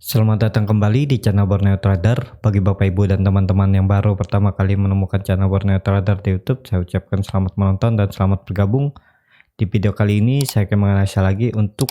Selamat datang kembali di channel Borneo Trader. Bagi Bapak Ibu dan teman-teman yang baru pertama kali menemukan channel Borneo Trader di YouTube, saya ucapkan selamat menonton dan selamat bergabung. Di video kali ini saya akan menganalisa lagi untuk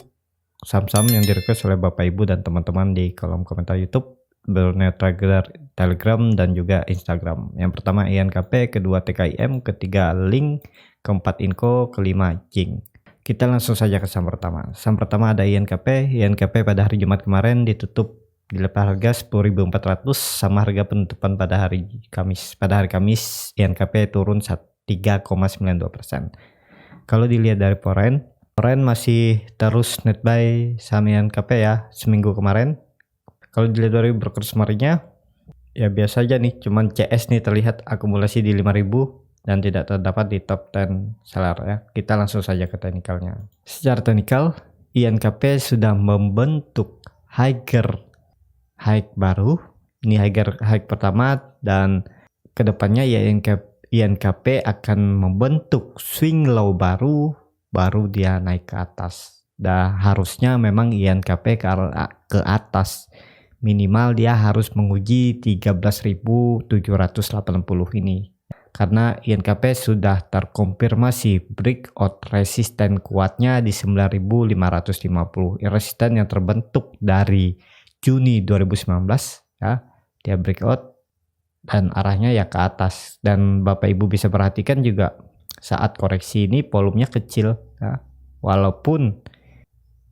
saham-saham yang direkomendasi oleh Bapak Ibu dan teman-teman di kolom komentar YouTube, Borneo Trader, Telegram, dan juga Instagram. Yang pertama INKP, kedua TKIM, ketiga Link, keempat Inco, kelima Jing. Kita langsung saja ke saham pertama. Saham pertama ada INKP. INKP pada hari Jumat kemarin ditutup di level harga 10.400 sama harga penutupan pada hari Kamis. Pada hari Kamis INKP turun 3,92%. Kalau dilihat dari foreign masih terus net buy saham INKP ya seminggu kemarin. Kalau dilihat dari broker summary-nya ya biasa aja nih, cuman CS nih terlihat akumulasi di 5.000 dan tidak terdapat di top 10 seller ya. Kita langsung saja ke teknikalnya. Secara teknikal, INKP sudah membentuk higher high baru. Ini high pertama, dan kedepannya ya INKP akan membentuk swing low baru dia naik ke atas. Dan harusnya memang INKP ke atas. Minimal dia harus menguji 13.780 ini. Karena INKP sudah terkonfirmasi breakout resisten kuatnya di 9.550. Resisten yang terbentuk dari Juni 2019 ya, dia breakout dan arahnya ya ke atas. Dan Bapak Ibu bisa perhatikan juga saat koreksi ini volumenya kecil ya. Walaupun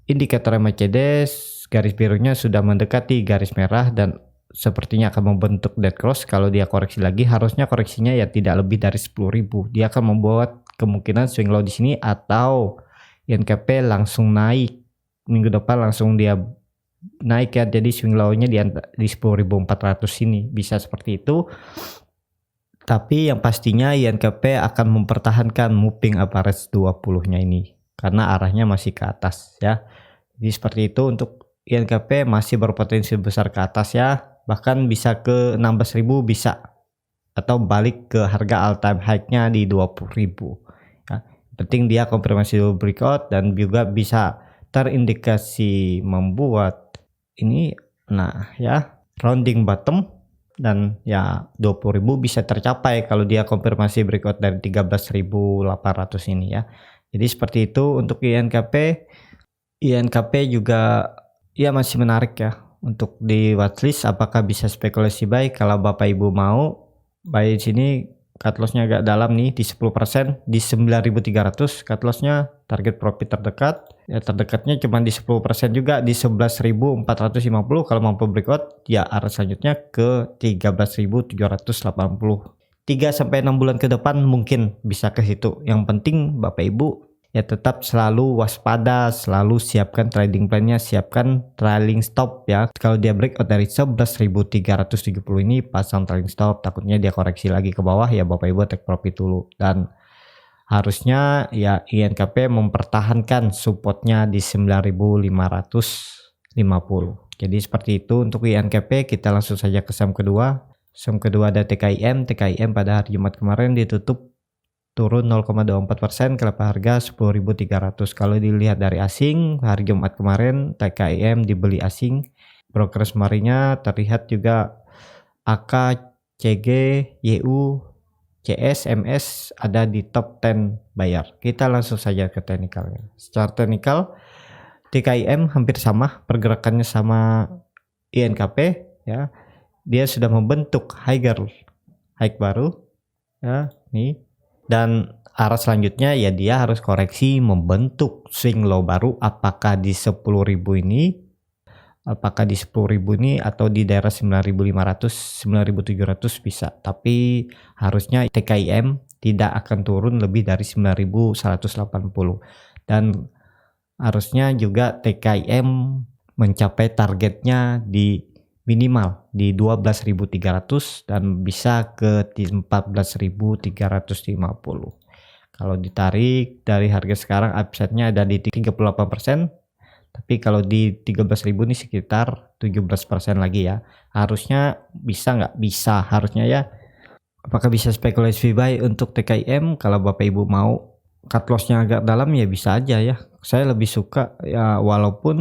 indikator MACD garis birunya sudah mendekati garis merah dan sepertinya akan membentuk dead cross. Kalau dia koreksi lagi, harusnya koreksinya ya tidak lebih dari 10.000. Dia akan membuat kemungkinan swing low di sini, atau INKP langsung naik minggu depan, langsung dia naik ya. Jadi swing low-nya di 10.400 ini bisa seperti itu. Tapi yang pastinya INKP akan mempertahankan moving average 20-nya ini karena arahnya masih ke atas ya. Jadi seperti itu untuk INKP, masih berpotensi besar ke atas ya. Bahkan bisa ke 16.000 bisa, atau balik ke harga all time high-nya di 20.000 ya. Penting dia konfirmasi dulu breakout dan juga bisa terindikasi membuat ini nah ya rounding bottom, dan ya 20.000 bisa tercapai kalau dia konfirmasi breakout dari 13.800 ini ya. Jadi seperti itu untuk INKP. INKP juga ya masih menarik ya untuk di watchlist. Apakah bisa spekulasi buy? Kalau Bapak Ibu mau buy di sini, cut lossnya agak dalam nih di 10% di 9.300 cut lossnya. Target profit terdekat ya, terdekatnya cuma di 10% juga di 11.450. Kalau mampu breakout ya arah selanjutnya ke 13.780. 3-6 bulan ke depan mungkin bisa ke situ. Yang penting Bapak Ibu ya tetap selalu waspada, selalu siapkan trading plan-nya, siapkan trailing stop ya. Kalau dia breakout dari 11.370 ini, pasang trailing stop, takutnya dia koreksi lagi ke bawah ya Bapak Ibu take profit dulu. Dan harusnya ya INKP mempertahankan supportnya di 9.550. Jadi seperti itu untuk INKP. Kita langsung saja ke saham kedua. Saham kedua ada TKIM. TKIM pada hari Jumat kemarin ditutup turun 0,24% ke level harga 10.300. Kalau dilihat dari asing, hari Jumat kemarin TKIM dibeli asing. Broker summary-nya terlihat juga AK, CG, YU, CS, MS ada di top 10 buyer. Kita langsung saja ke teknikalnya. Secara teknikal TKIM hampir sama pergerakannya sama INKP ya. Dia sudah membentuk high baru ya nih. Dan arah selanjutnya ya dia harus koreksi membentuk swing low baru. Apakah di 10.000 ini, atau di daerah 9.500, 9.700 bisa. Tapi harusnya TKIM tidak akan turun lebih dari 9.180. Dan harusnya juga TKIM mencapai targetnya di minimal di 12.300 dan bisa ke 14.350. Kalau ditarik dari harga sekarang upside-nya ada di 38%, tapi kalau di 13.000 ini sekitar 17% lagi ya. Harusnya bisa nggak? Bisa harusnya ya. Apakah bisa spekulasi buy untuk TKIM? Kalau Bapak Ibu mau cut loss-nya agak dalam ya bisa aja ya. Saya lebih suka ya, walaupun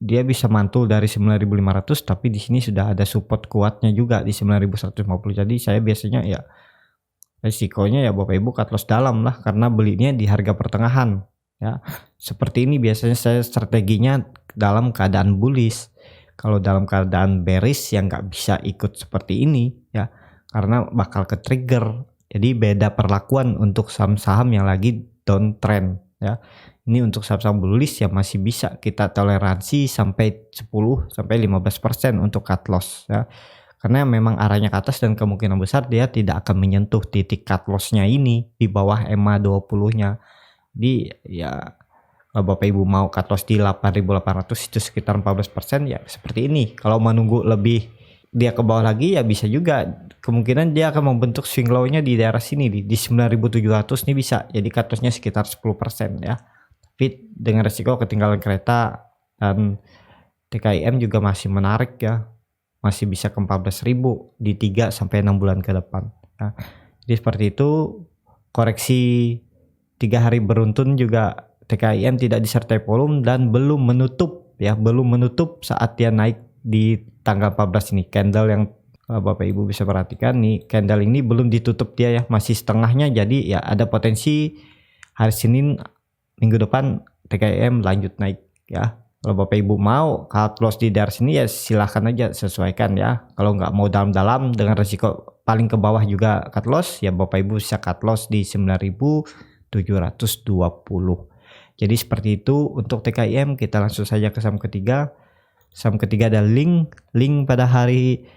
dia bisa mantul dari 9.500, tapi di sini sudah ada support kuatnya juga di 9.150. Jadi saya biasanya ya resikonya ya Bapak Ibu cut loss dalam lah, karena belinya di harga pertengahan ya. Seperti ini biasanya saya strateginya dalam keadaan bullish. Kalau dalam keadaan bearish yang nggak bisa ikut seperti ini ya, karena bakal ke trigger. Jadi beda perlakuan untuk saham-saham yang lagi downtrend ya. Ini untuk saham-saham bullish yang masih bisa kita toleransi sampai 10-15% untuk cut loss ya. Karena memang arahnya ke atas dan kemungkinan besar dia tidak akan menyentuh titik cut loss-nya ini di bawah EMA 20-nya. Jadi ya kalau Bapak Ibu mau cut loss di 8.800 itu sekitar 14% ya seperti ini. Kalau menunggu lebih dia ke bawah lagi ya bisa juga, kemungkinan dia akan membentuk swing low-nya di daerah sini di 9.700 nih bisa. Jadi cut loss-nya sekitar 10% ya. Tapi dengan resiko ketinggalan kereta, dan TKIM juga masih menarik ya. Masih bisa ke 14.000 di 3-6 bulan ke depan ya. Jadi seperti itu, koreksi 3 hari beruntun juga TKIM tidak disertai volume dan belum menutup ya, belum menutup saat dia naik di tanggal 14 ini. Candle yang Bapak Ibu bisa perhatikan nih, candle ini belum ditutup dia ya, masih setengahnya. Jadi ya ada potensi hari Senin minggu depan TKIM lanjut naik ya. Kalau Bapak Ibu mau cut loss di daerah sini ya silahkan aja, sesuaikan ya. Kalau nggak mau dalam-dalam dengan resiko paling ke bawah juga cut loss ya, Bapak Ibu bisa cut loss di 9.720. Jadi seperti itu untuk TKIM. Kita langsung saja ke saham ketiga. Saham ketiga ada Link pada hari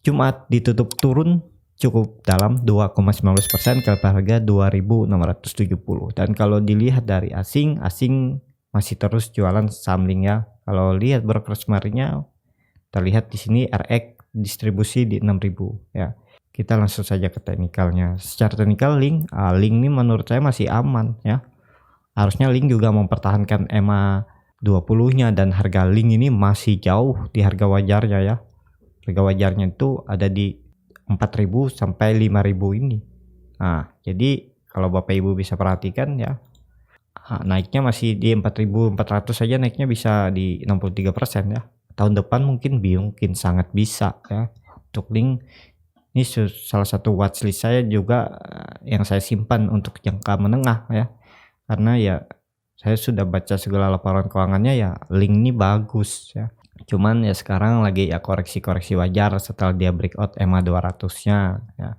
Jumat ditutup turun cukup dalam 2,19% ke harga 2.670. Dan kalau dilihat dari asing masih terus jualan saham Link ya. Kalau lihat broker kemarinnya terlihat di sini RX distribusi di 6.000 ya. Kita langsung saja ke teknikalnya. Secara teknikal Link ini menurut saya masih aman ya. Harusnya Link juga mempertahankan EMA 20-nya dan harga Link ini masih jauh di harga wajarnya ya. Harga wajarnya itu ada di 4.000 sampai 5.000 ini. Nah, jadi kalau Bapak Ibu bisa perhatikan ya, naiknya masih di 4.400 saja, naiknya bisa di 63% ya. Tahun depan mungkin sangat bisa ya. Untuk Link ini salah satu watchlist saya juga yang saya simpan untuk jangka menengah ya. Karena ya saya sudah baca segala laporan keuangannya ya, Link ini bagus ya. Cuman ya sekarang lagi ya koreksi-koreksi wajar setelah dia breakout EMA 200-nya ya.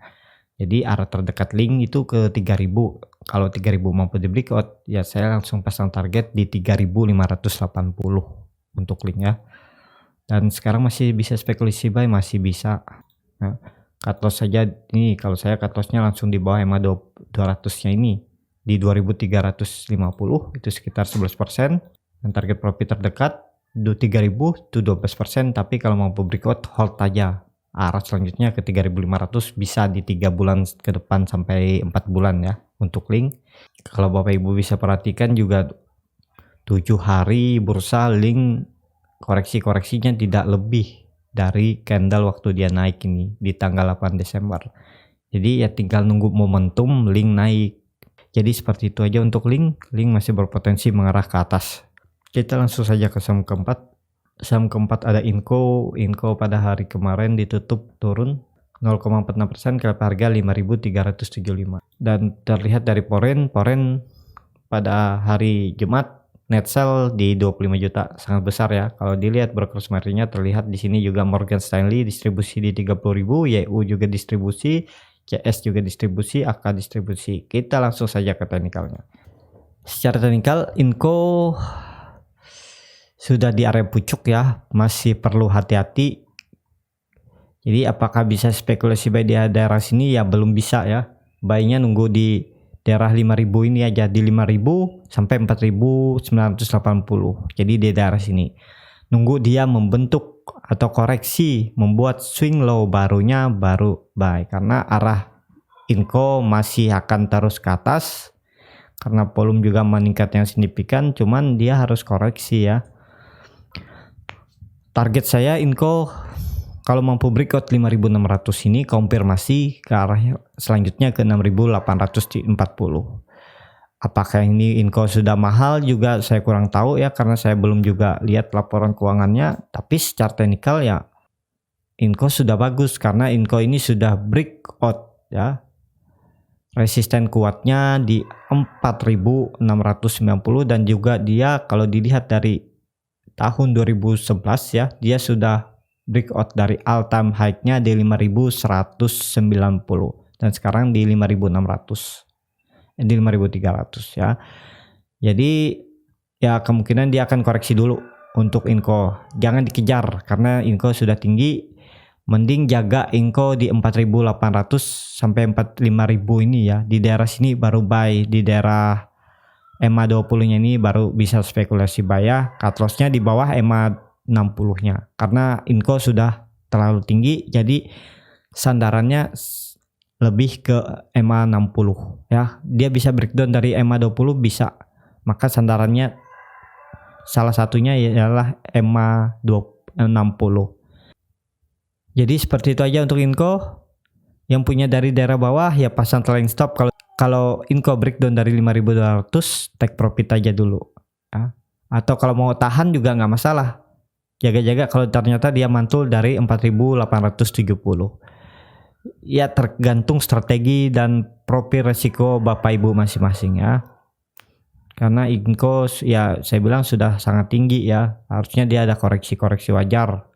Jadi arah terdekat Link itu ke 3.000. Kalau 3.000 mampu di breakout ya saya langsung pasang target di 3.580 untuk Link ya. Dan sekarang masih bisa spekulasi buy, masih bisa ya. Cut loss saja ini, kalau saya cut loss-nya langsung di bawah EMA 200-nya ini di 2.350, itu sekitar 11%. Dan target profit terdekat 3.000 itu 12%, tapi kalau mampu breakout hold aja. Arah selanjutnya ke 3.500 bisa di 3 bulan ke depan sampai 4 bulan ya untuk Link. Kalau Bapak Ibu bisa perhatikan juga 7 hari bursa Link koreksinya tidak lebih dari candle waktu dia naik ini di tanggal 8 Desember. Jadi ya tinggal nunggu momentum Link naik. Jadi seperti itu aja untuk Link masih berpotensi mengarah ke atas. Kita langsung saja ke saham keempat. Saham keempat ada Inco pada hari kemarin ditutup turun 0,46% ke harga 5.375. Dan terlihat dari Poren pada hari Jumat net sell di 25 juta, sangat besar ya. Kalau dilihat broker summary-nya terlihat di sini juga Morgan Stanley distribusi di 30.000, YU juga distribusi, CS juga distribusi, AK distribusi. Kita langsung saja ke teknikalnya. Secara teknikal Inco sudah di area pucuk ya, masih perlu hati-hati. Jadi apakah bisa spekulasi buy di daerah sini ya, belum bisa ya. Buy-nya nunggu di daerah 5.000 ini aja, di 5.000 sampai 4.980. Jadi di daerah sini nunggu dia membentuk atau koreksi, membuat swing low barunya baru buy. Karena arah Inco masih akan terus ke atas karena volume juga meningkat yang signifikan, cuman dia harus koreksi ya. Target saya Inco kalau mampu breakout 5.600 ini konfirmasi ke arah selanjutnya ke 6.840. Apakah ini Inco sudah mahal juga saya kurang tahu ya, karena saya belum juga lihat laporan keuangannya. Tapi secara teknikal ya Inco sudah bagus karena Inco ini sudah breakout ya. Resisten kuatnya di 4.690 dan juga dia kalau dilihat dari tahun 2011 ya, dia sudah breakout dari all time high-nya di 5.190 dan sekarang di 5.600. Di 5.300 ya. Jadi ya kemungkinan dia akan koreksi dulu untuk Inco. Jangan dikejar karena Inco sudah tinggi. Mending jaga Inco di 4.800 sampai 45.000 ini ya. Di daerah sini baru buy, di daerah EMA 20-nya ini baru bisa spekulasi buy ya. Cut loss-nya di bawah EMA 60-nya. Karena Inco sudah terlalu tinggi jadi sandarannya lebih ke EMA 60 ya. Dia bisa breakdown dari EMA 20 bisa. Maka sandarannya salah satunya ialah EMA 60. Jadi seperti itu aja untuk Inco. Yang punya dari daerah bawah ya pasang trailing stop. Kalau Inco breakdown dari 5.200 take profit aja dulu ya. Atau kalau mau tahan juga nggak masalah. Jaga-jaga kalau ternyata dia mantul dari 4.870. Ya tergantung strategi dan profil resiko Bapak Ibu masing-masing ya. Karena Inco ya saya bilang sudah sangat tinggi ya. Harusnya dia ada koreksi-koreksi wajar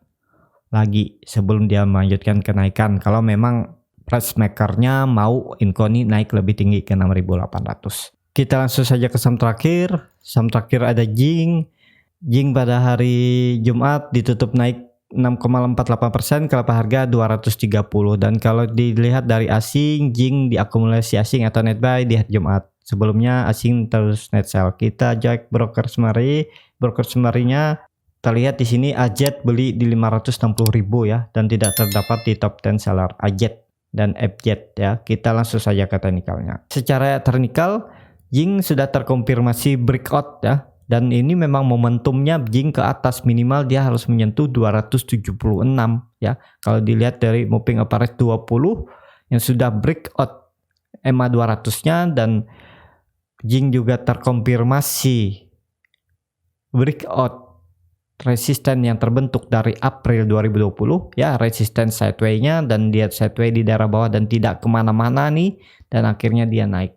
lagi sebelum dia melanjutkan kenaikan. Kalau memang price makernya mau Inco ini naik lebih tinggi ke 6.800. Kita langsung saja ke saham terakhir. Saham terakhir ada Jing. Jing pada hari Jumat ditutup naik 6,48% ke harga 230 dan kalau dilihat dari asing, Jing diakumulasi asing atau net buy di hari Jumat. Sebelumnya asing terus net sell. Kita cek broker summary. Broker summary-nya terlihat di sini AZ beli di 560.000 ya dan tidak terdapat di top 10 seller AZ dan FZ ya. Kita langsung saja ke teknikalnya. Secara teknikal Jing sudah terkonfirmasi breakout ya. Dan ini memang momentumnya Jing ke atas, minimal dia harus menyentuh 276 ya. Kalau dilihat dari moving average 20 yang sudah breakout EMA 200-nya dan Jing juga terkonfirmasi breakout resisten yang terbentuk dari April 2020 ya, resisten sideway-nya dan dia sideway di daerah bawah dan tidak kemana-mana nih dan akhirnya dia naik.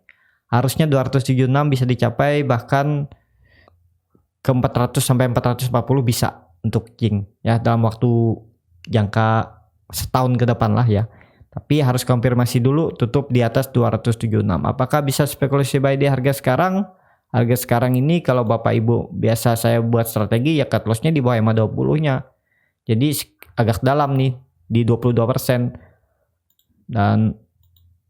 Harusnya 276 bisa dicapai, bahkan ke 400 sampai 440 bisa untuk Jing ya dalam waktu jangka setahun ke depan lah ya. Tapi harus konfirmasi dulu tutup di atas 276. Apakah bisa spekulasi buy di harga sekarang? Harga sekarang ini kalau Bapak Ibu biasa saya buat strategi ya cut loss-nya di bawah EMA 20-nya. Jadi agak dalam nih di 22%. Dan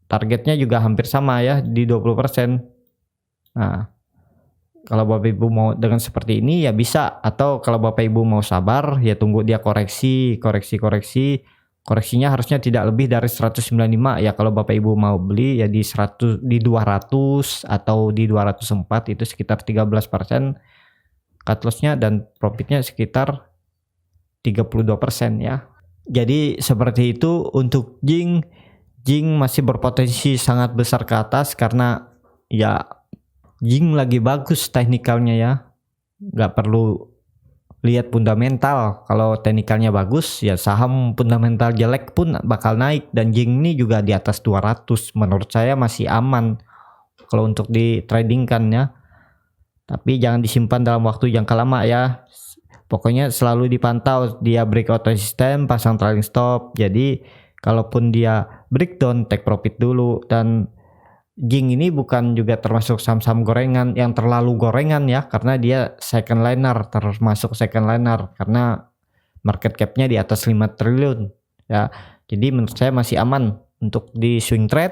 targetnya juga hampir sama ya di 20%. Nah, kalau Bapak Ibu mau dengan seperti ini ya bisa, atau kalau Bapak Ibu mau sabar ya tunggu dia koreksi. Koreksinya harusnya tidak lebih dari 195 ya. Kalau Bapak Ibu mau beli ya di 200 atau di 204 itu sekitar 13% cut loss-nya dan profitnya sekitar 32% ya. Jadi seperti itu untuk Jing. Jing masih berpotensi sangat besar ke atas karena ya Jing lagi bagus teknikalnya ya, nggak perlu lihat fundamental. Kalau teknikalnya bagus ya saham fundamental jelek pun bakal naik, dan Jing ini juga di atas 200 menurut saya masih aman kalau untuk di trading kan ya. Tapi jangan disimpan dalam waktu jangka lama ya, pokoknya selalu dipantau dia breakout resisten, pasang trailing stop. Jadi kalaupun dia breakdown take profit dulu. Dan Jing ini bukan juga termasuk saham-saham gorengan yang terlalu gorengan ya, karena dia second liner, termasuk second liner karena market cap-nya di atas 5 triliun ya. Jadi menurut saya masih aman untuk di swing trade,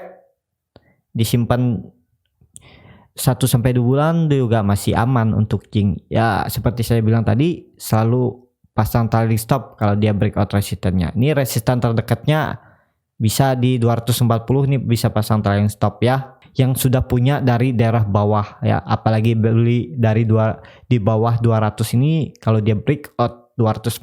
disimpan 1-2 bulan juga masih aman untuk Jing. Ya seperti saya bilang tadi, selalu pasang trailing stop kalau dia breakout resistennya. Ini resisten terdekatnya bisa di 240 nih, bisa pasang trailing stop ya. Yang sudah punya dari daerah bawah ya, apalagi beli dari di bawah 200 ini, kalau dia breakout 240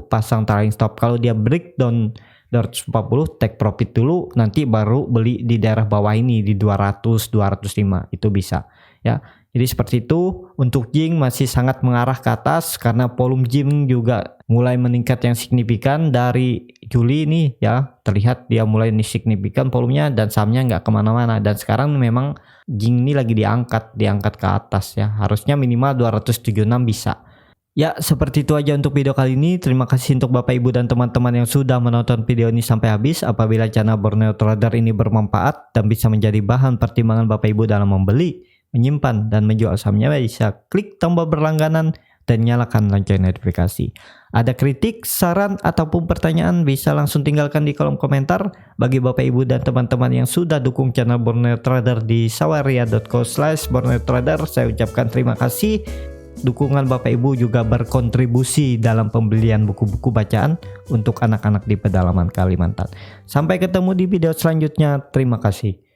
pasang trailing stop. Kalau dia breakdown 240 take profit dulu, nanti baru beli di daerah bawah ini di 200 205 itu bisa ya. Jadi seperti itu. Untuk Jing masih sangat mengarah ke atas karena volume Jing juga mulai meningkat yang signifikan dari Juli ini ya, terlihat dia mulai signifikan volumenya dan sahamnya nggak kemana-mana, dan sekarang memang Jing ini lagi diangkat ke atas ya, harusnya minimal 276 bisa. Ya, seperti itu aja untuk video kali ini. Terima kasih untuk Bapak Ibu dan teman-teman yang sudah menonton video ini sampai habis. Apabila channel Borneo Trader ini bermanfaat dan bisa menjadi bahan pertimbangan Bapak Ibu dalam membeli, menyimpan, dan menjual sahamnya, bisa klik tombol berlangganan dan nyalakan lonceng notifikasi. Ada kritik, saran, ataupun pertanyaan bisa langsung tinggalkan di kolom komentar. Bagi Bapak Ibu dan teman-teman yang sudah dukung channel Borneo Trader di saweria.co/Borneo Trader, saya ucapkan terima kasih. Dukungan Bapak Ibu juga berkontribusi dalam pembelian buku-buku bacaan untuk anak-anak di pedalaman Kalimantan. Sampai ketemu di video selanjutnya. Terima kasih.